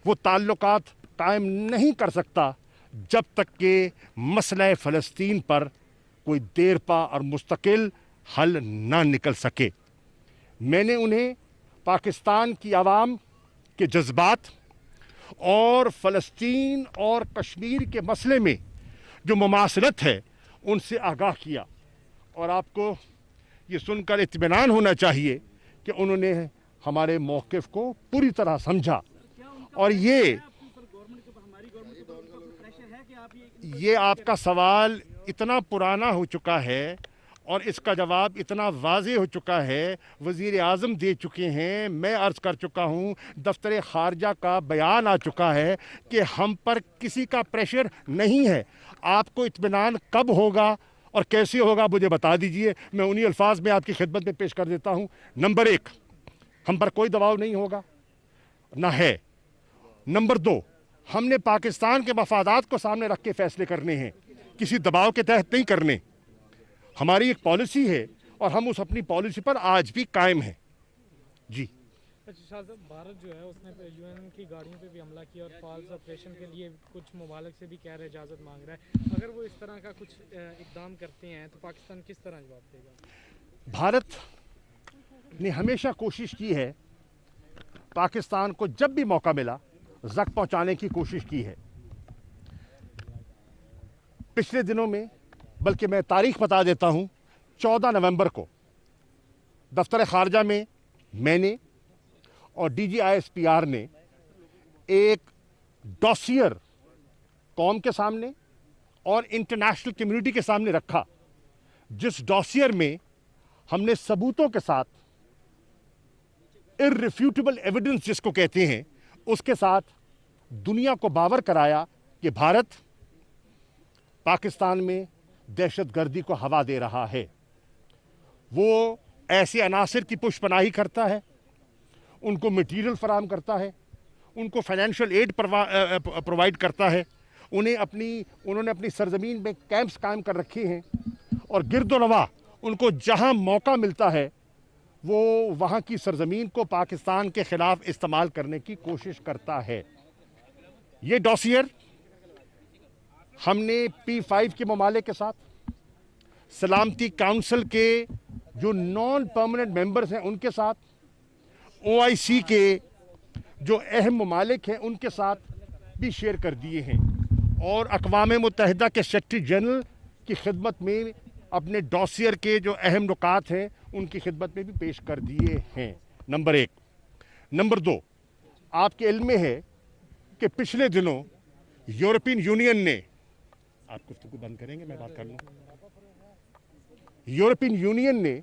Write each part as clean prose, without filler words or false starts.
وہ تعلقات قائم نہیں کر سکتا جب تک کہ مسئلہ فلسطین پر کوئی دیر پا اور مستقل حل نہ نکل سکے۔ میں نے انہیں پاکستان کی عوام کے جذبات اور فلسطین اور کشمیر کے مسئلے میں جو مماثلت ہے ان سے آگاہ کیا، اور آپ کو یہ سن کر اطمینان ہونا چاہیے کہ انہوں نے ہمارے موقف کو پوری طرح سمجھا۔ اور یہ آپ کا سوال اتنا پرانا ہو چکا ہے اور اس کا جواب اتنا واضح ہو چکا ہے، وزیر اعظم دے چکے ہیں، میں عرض کر چکا ہوں، دفتر خارجہ کا بیان آ چکا ہے کہ ہم پر کسی کا پریشر نہیں ہے۔ آپ کو اطمینان کب ہوگا اور کیسے ہوگا مجھے بتا دیجئے، میں انہی الفاظ میں آپ کی خدمت میں پیش کر دیتا ہوں۔ نمبر 1، ہم پر کوئی دباؤ نہیں ہوگا، نہ ہے۔ نمبر 2، ہم نے پاکستان کے مفادات کو سامنے رکھ کے فیصلے کرنے ہیں، کسی دباؤ کے تحت نہیں کرنے۔ ہماری ایک پالیسی ہے اور ہم اس اپنی پالیسی پر آج بھی قائم ہیں۔ جی اچھا شاہ صاحب، بھارت جو ہے اس نے یو این کی گاڑیوں پہ بھی حملہ کیا اور فالس آپریشن کے لیے کچھ ممالک سے بھی کہہ رہے اجازت مانگ رہا ہے، اگر وہ اس طرح کا کچھ اقدام کرتے ہیں تو پاکستان کس طرح جواب دے گا؟ بھارت نے ہمیشہ کوشش کی ہے، پاکستان کو جب بھی موقع ملا زخم پہنچانے کی کوشش کی ہے۔ پچھلے دنوں میں، بلکہ میں تاریخ بتا دیتا ہوں، 14 نومبر کو دفتر خارجہ میں میں نے اور D G I S P R نے ایک ڈوسیئر قوم کے سامنے اور انٹرنیشنل کمیونٹی کے سامنے رکھا، جس ڈوسیئر میں ہم نے ثبوتوں کے ساتھ، irrefutable ایویڈنس جس کو کہتے ہیں، اس کے ساتھ دنیا کو باور کرایا کہ بھارت پاکستان میں دہشت گردی کو ہوا دے رہا ہے۔ وہ ایسے عناصر کی پشت پناہی کرتا ہے، ان کو میٹیریل فراہم کرتا ہے، ان کو فائنینشیل ایڈ پرووائڈ کرتا ہے، انہوں نے اپنی سرزمین میں کیمپس قائم کر رکھے ہیں، اور گرد و نواح ان کو جہاں موقع ملتا ہے وہ وہاں کی سرزمین کو پاکستان کے خلاف استعمال کرنے کی کوشش کرتا ہے۔ یہ ڈوسیئر ہم نے P5 کے ممالک کے ساتھ، سلامتی کونسل کے جو نان پرماننٹ ممبرز ہیں ان کے ساتھ، OIC کے جو اہم ممالک ہیں ان کے ساتھ بھی شیئر کر دیے ہیں، اور اقوام متحدہ کے سیکریٹری جنرل کی خدمت میں اپنے ڈوسیئر کے جو اہم نکات ہیں ان کی خدمت میں بھی پیش کر دیے ہیں۔ نمبر 1۔ نمبر 2، آپ کے علم میں ہے کہ پچھلے دنوں یورپین یونین نے، آپ گفتگو بند کریں گے میں بات کر لوں، یورپین یونین نے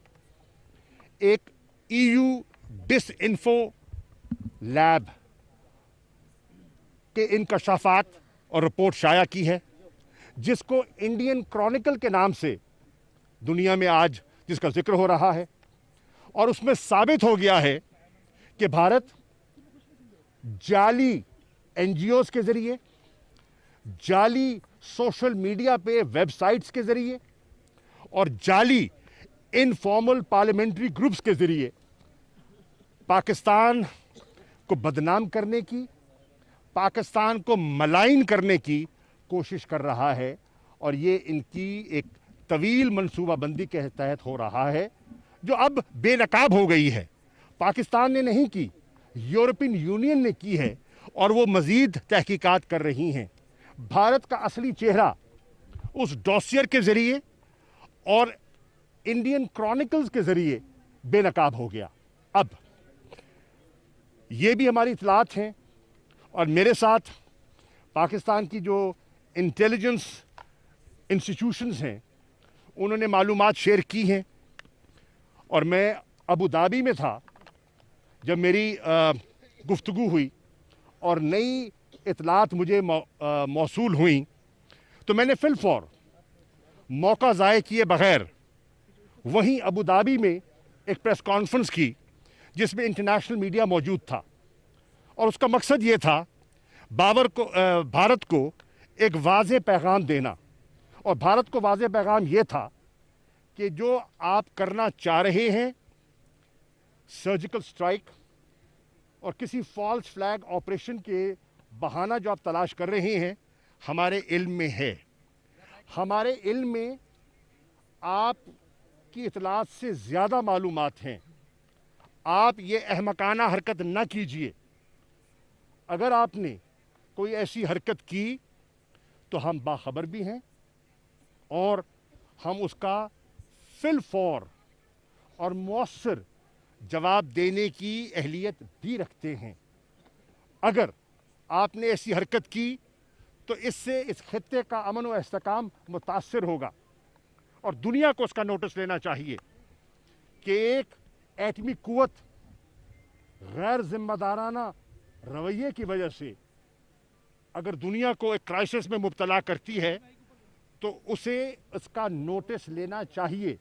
ایک EU ڈس انفو لیب کے انکشافات اور رپورٹ شائع کی ہے، جس کو انڈین کرونیکل کے نام سے دنیا میں آج جس کا ذکر ہو رہا ہے، اور اس میں ثابت ہو گیا ہے کہ بھارت جعلی NGOs کے ذریعے، جعلی سوشل میڈیا پہ ویب سائٹس کے ذریعے اور جعلی انفارمل پارلیمنٹری گروپس کے ذریعے پاکستان کو بدنام کرنے کی، پاکستان کو ملائن کرنے کی کوشش کر رہا ہے، اور یہ ان کی ایک طویل منصوبہ بندی کے تحت ہو رہا ہے جو اب بے نقاب ہو گئی ہے۔ پاکستان نے نہیں کی، یورپین یونین نے کی ہے، اور وہ مزید تحقیقات کر رہی ہیں۔ بھارت کا اصلی چہرہ اس ڈوسیئر کے ذریعے اور انڈین کرونیکلز کے ذریعے بے نقاب ہو گیا۔ اب یہ بھی ہماری اطلاعات ہیں، اور میرے ساتھ پاکستان کی جو انٹیلیجنس انسٹیٹیوشنز ہیں انہوں نے معلومات شیئر کی ہیں، اور میں ابو دھابی میں تھا جب میری گفتگو ہوئی اور نئی اطلاعات مجھے موصول ہوئیں، تو میں نے فی الفور موقع ضائع کیے بغیر وہیں ابو دھابی میں ایک پریس کانفرنس کی جس میں انٹرنیشنل میڈیا موجود تھا، اور اس کا مقصد یہ تھا بھارت کو ایک واضح پیغام دینا، اور بھارت کو واضح پیغام یہ تھا کہ جو آپ کرنا چاہ رہے ہیں، سرجیکل سٹرائک اور کسی فالس فلیگ آپریشن کے बहाना जो आप तलाश कर रहे हैं हमारे इल्म में है। हमारे इल्म में आपकी इतलात से ज़्यादा मालूमात हैं। आप ये अहमकाना हरकत न कीजिए। अगर आपने कोई ऐसी हरकत की तो हम बाखबर भी हैं और हम उसका फिल फौर और मौसर जवाब देने की अहलियत भी रखते हैं। अगर आपने ऐसी हरकत की तो इससे इस खित्ते का अमन व इस्तेकाम मुतासर होगा और दुनिया को उसका नोटिस लेना चाहिए कि एक एटमी कुव्वत गैर जिम्मेदाराना रवैये की वजह से अगर दुनिया को एक क्राइसिस में मुब्तला करती है तो उसे इसका नोटिस लेना चाहिए।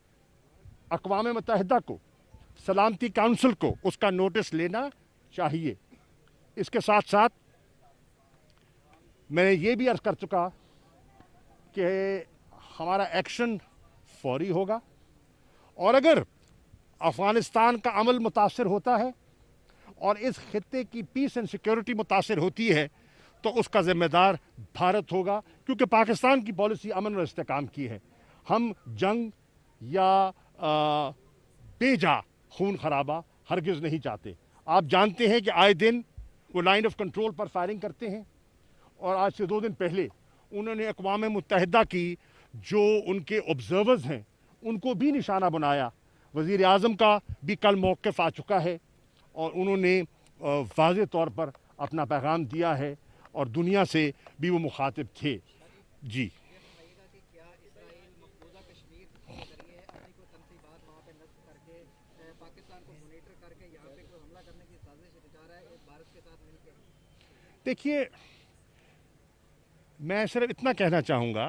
अक़वाम मुत्तहिदा को, सलामती काउंसिल को उसका नोटिस लेना चाहिए। इसके साथ साथ मैं ये भी अर्ज़ कर चुका कि हमारा एक्शन फौरी होगा और अगर अफ़गानिस्तान का अमल मुतासर होता है और इस खित्ते की पीस एंड सिक्योरिटी मुतासर होती है तो उसका ज़िम्मेदार भारत होगा, क्योंकि पाकिस्तान की पॉलिसी अमन और इस्तेकाम की है। हम जंग या बेजा खून खराबा हरगिज़ नहीं चाहते। आप जानते हैं कि आए दिन वो लाइन ऑफ कंट्रोल पर फायरिंग करते हैं और आज से 2 दिन पहले उन्होंने अक़वाम मुत्तहिदा की जो उनके ऑब्ज़र्वर्स हैं उनको भी निशाना बनाया। वज़ीर आज़म का भी कल मौक़िफ़ आ चुका है और उन्होंने वाज़ेह तौर पर अपना पैगाम दिया है और दुनिया से भी वो मुखातिब थे। जी देखिए, मैं सिर्फ इतना कहना चाहूँगा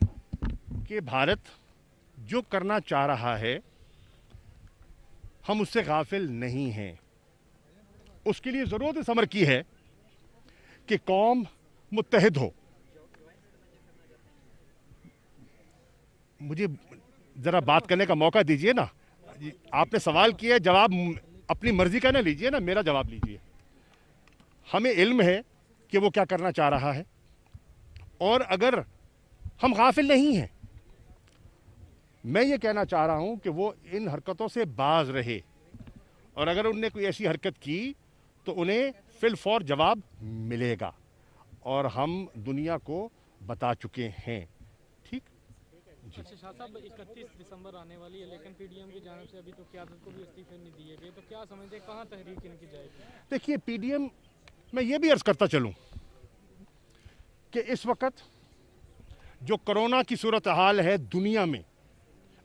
कि भारत जो करना चाह रहा है हम उससे गाफिल नहीं हैं। उसके लिए ज़रूरत इस अमर की है कि कौम मुत्तहिद हो। मुझे ज़रा बात करने का मौका दीजिए ना। आपने सवाल किया, जवाब अपनी मर्ज़ी का ना लीजिए ना, मेरा जवाब लीजिए। हमें इल्म है कि वो क्या करना चाह रहा है और अगर हम गाफिल नहीं हैं, मैं ये कहना चाह रहा हूँ कि वो इन हरकतों से बाज रहे और अगर उनने कोई ऐसी हरकत की तो उन्हें फिल फौर जवाब मिलेगा और हम दुनिया को बता चुके हैं। ठीक। अच्छा शाह साहब, 31 दिसंबर आने वाली है लेकिन पीडीएम की जानिब से अभी तो क़यादत को भी इस्तीफे नहीं दिए गए, तो क्या समझते हैं कहाँ तहरीक इनकी जाएगी? देखिए, पीडीएम, मैं ये भी अर्ज़ करता चलूँ कि इस वक्त जो कोरोना की सूरत हाल है दुनिया में,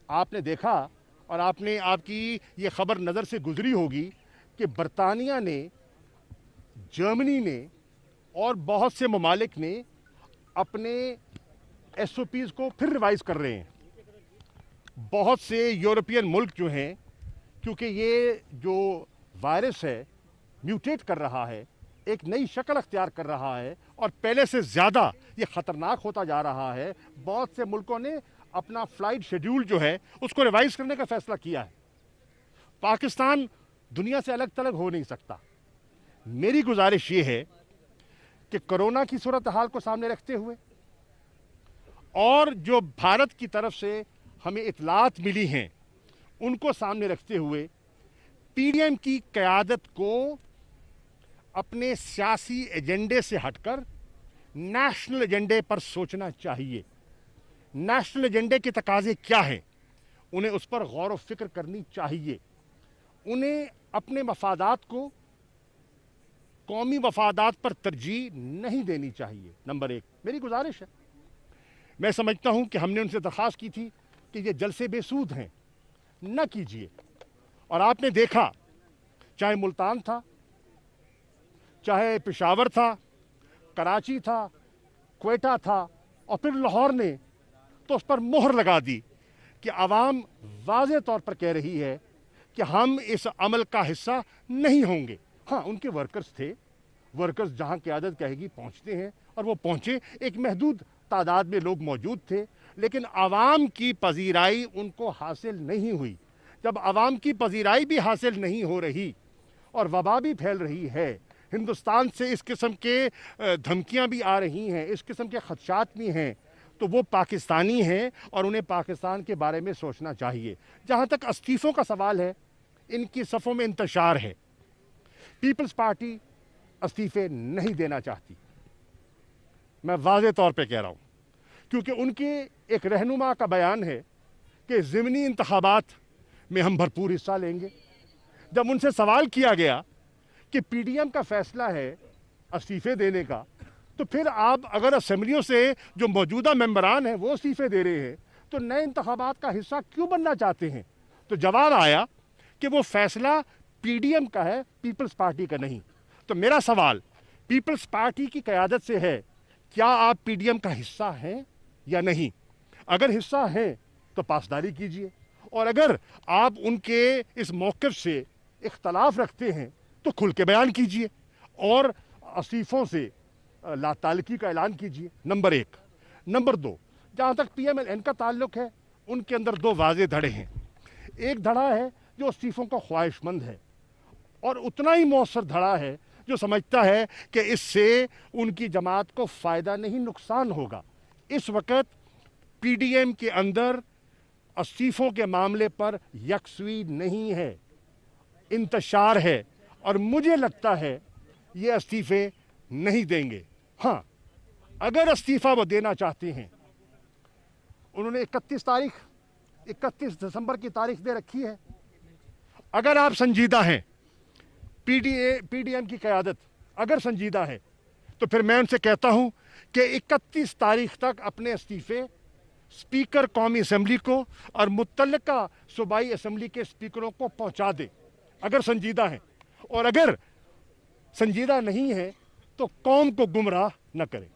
आपने देखा और आपकी ये ख़बर नज़र से गुजरी होगी कि बरतानिया ने, जर्मनी ने और बहुत से ममालिक ने अपने SOPs को फिर रिवाइज़ कर रहे हैं। बहुत से यूरोपियन मुल्क जो हैं, क्योंकि ये जो वायरस है म्यूटेट कर रहा है, एक नई शक्ल अख्तियार कर रहा है और पहले से ज़्यादा ये ख़तरनाक होता जा रहा है, बहुत से मुल्कों ने अपना फ़्लाइट शेड्यूल जो है उसको रिवाइज़ करने का फ़ैसला किया है। पाकिस्तान दुनिया से अलग थलग हो नहीं सकता। मेरी गुजारिश ये है कि कोरोना की सूरत हाल को सामने रखते हुए और जो भारत की तरफ से हमें इतलात मिली हैं उनको सामने रखते हुए पीडीएम की क़यादत को अपने सियासी एजेंडे से हटकर नेशनल एजेंडे पर सोचना चाहिए। नेशनल एजेंडे के तकाजे क्या हैं, उन्हें उस पर गौर व फिक्र करनी चाहिए। उन्हें अपने मफादात को कौमी मफादात पर तरजीह नहीं देनी चाहिए। नंबर 1 मेरी गुजारिश है। मैं समझता हूं कि हमने उनसे दरख्वास्त की थी कि ये जलसे बेसूद हैं, न कीजिए। और आपने देखा, चाहे मुल्तान था, चाहे पेशावर था, कराची था, क्वेटा था और फिर लाहौर ने तो उस पर मोहर लगा दी कि आवाम वाज़ेह तौर पर कह रही है कि हम इस अमल का हिस्सा नहीं होंगे। हाँ, उनके वर्कर्स थे, वर्कर्स जहाँ क़यादत कहेगी पहुँचते हैं और वो पहुँचे। एक महदूद तादाद में लोग मौजूद थे, लेकिन आवाम की पजीराई उनको हासिल नहीं हुई। जब आवाम की पजीराई भी हासिल नहीं हो रही और वबा भी फैल रही है, हिंदुस्तान से इस किस्म के धमकियां भी आ रही हैं, इस किस्म के खदशात भी हैं, तो वो पाकिस्तानी हैं और उन्हें पाकिस्तान के बारे में सोचना चाहिए। जहाँ तक इस्तीफ़ों का सवाल है, इनकी सफ़ों में इंतशार है। पीपल्स पार्टी इस्तीफ़े नहीं देना चाहती, मैं वाज़े तौर पे कह रहा हूँ, क्योंकि उनके एक रहनुमा का बयान है कि ज़िमनी इंतखाबात में हम भरपूर हिस्सा लेंगे। जब उनसे सवाल किया गया कि पीडीएम का फैसला है इस्तीफ़े देने का, तो फिर आप अगर असेंबलियों से जो मौजूदा मेंबरान हैं वो इस्तीफ़े दे रहे हैं, तो नए इंतखाबात का हिस्सा क्यों बनना चाहते हैं? तो जवाब आया कि वो फैसला पीडीएम का है, पीपल्स पार्टी का नहीं। तो मेरा सवाल पीपल्स पार्टी की क़यादत से है, क्या आप पीडीएम का हिस्सा हैं या नहीं? अगर हिस्सा हैं तो पासदारी कीजिए, और अगर आप उनके इस मौक़िफ़ से इख्तलाफ रखते हैं तो खुल के बयान कीजिए और इस्तीफ़ों से लाताल्लुकी का ऐलान कीजिए। नंबर 1। नंबर 2, जहाँ तक पीएमएलएन का ताल्लुक़ है, उनके अंदर 2 वाज़े धड़े हैं। एक धड़ा है जो इस्तीफ़ों का ख्वाहिशमंद है, और उतना ही मौसर धड़ा है जो समझता है कि इससे उनकी जमात को फ़ायदा नहीं नुकसान होगा। इस वक्त पीडीएम के अंदर इस्तीफ़ों के मामले पर यकसुई नहीं है, इंतशार है, और मुझे लगता है ये इस्तीफ़े नहीं देंगे। हाँ, अगर इस्तीफ़ा वो देना चाहते हैं, उन्होंने 31 दिसंबर की तारीख दे रखी है। अगर आप संजीदा हैं, पीडीएम की क़यादत अगर संजीदा है, तो फिर मैं उनसे कहता हूं कि 31 तारीख तक अपने इस्तीफ़े स्पीकर कौमी असम्बली को और मुत्तल्लिका सूबाई असम्बली के स्पीकरों को पहुंचा दे, अगर संजीदा हैं। और अगर संजीदा नहीं है तो कौम को गुमराह न करें।